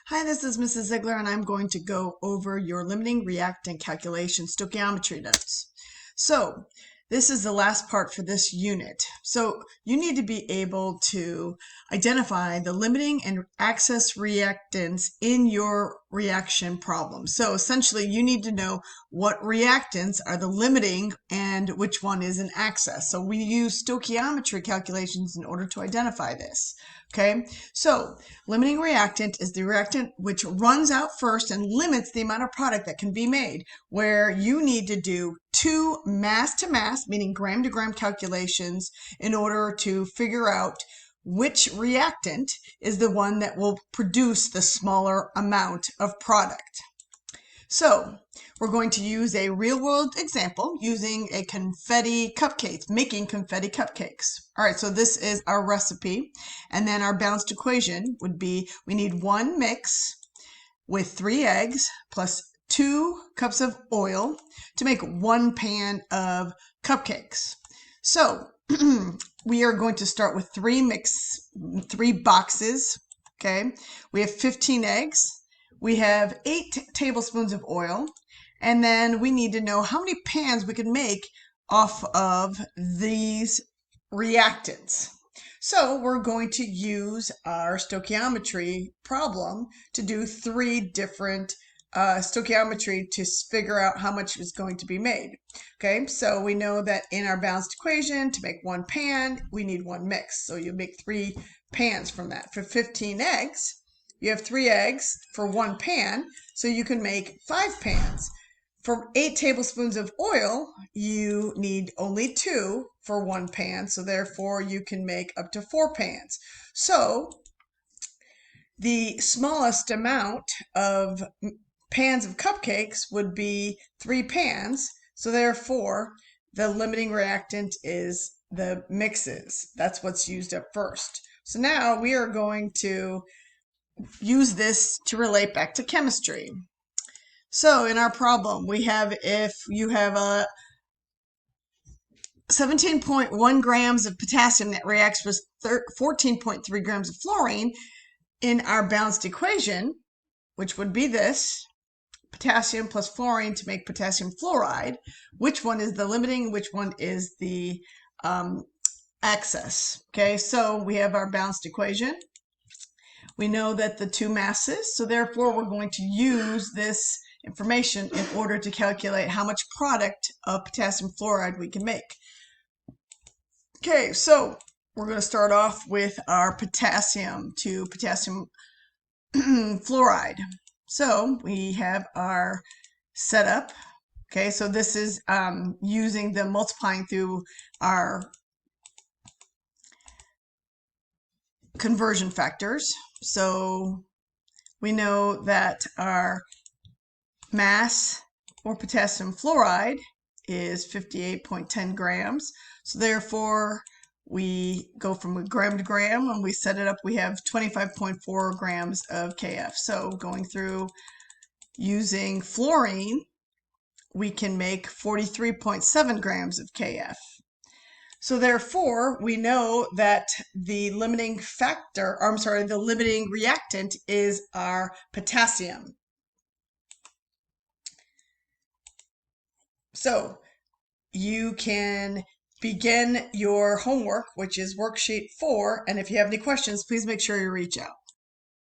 Hi, this is Mrs. Ziegler, and I'm going to go over your limiting reactant calculation stoichiometry notes. So, this is the last part for this unit. So, you need to be able to identify the limiting and excess reactants in your reaction problem. So, essentially, you need to know what reactants are the limiting and which one is an excess. So, we use stoichiometry calculations in order to identify this. Okay, so limiting reactant is the reactant which runs out first and limits the amount of product that can be made, where you need to do two mass to mass, meaning gram to gram calculations in order to figure out which reactant is the one that will produce the smaller amount of product. So we're going to use a real world example using a confetti cupcake, making confetti cupcakes. All right, so this is our recipe. And then our balanced equation would be we need one mix with 3 eggs plus 2 cups of oil to make 1 pan of cupcakes. So we are going to start with 3 boxes. Okay, we have 15 eggs. We have 8 tablespoons of oil, and then we need to know how many pans we can make off of these reactants. So we're going to use our stoichiometry problem to do 3 different stoichiometry to figure out how much is going to be made. Okay, so we know that in our balanced equation, to make 1 pan, we need 1 mix. So you make 3 pans from that. For 15 eggs, you have 3 eggs for 1 pan, so you can make 5 pans. For 8 tablespoons of oil, you need only 2 for 1 pan, so therefore you can make up to 4 pans. So the smallest amount of pans of cupcakes would be 3 pans, so therefore the limiting reactant is the mixes. That's what's used up first. So now we are going to use this to relate back to chemistry. So in our problem, we have if you have a 17.1 grams of potassium that reacts with 14.3 grams of fluorine in our balanced equation, which would be this, potassium plus fluorine to make potassium fluoride, which one is the limiting, which one is the excess. Okay, so we have our balanced equation. We know that the 2 masses, so therefore we're going to use this information in order to calculate how much product of potassium fluoride we can make. Okay, so we're going to start off with our potassium to potassium fluoride. So we have our setup. Okay, so this is using the multiplying through our conversion factors. So we know that our mass for potassium fluoride is 58.10 grams. So therefore, we go from gram to gram. When we set it up, we have 25.4 grams of KF. So going through using fluorine, we can make 43.7 grams of KF. So therefore, we know that the limiting factor, or I'm sorry, the limiting reactant is our potassium. So you can begin your homework, which is worksheet 4. And if you have any questions, please make sure you reach out.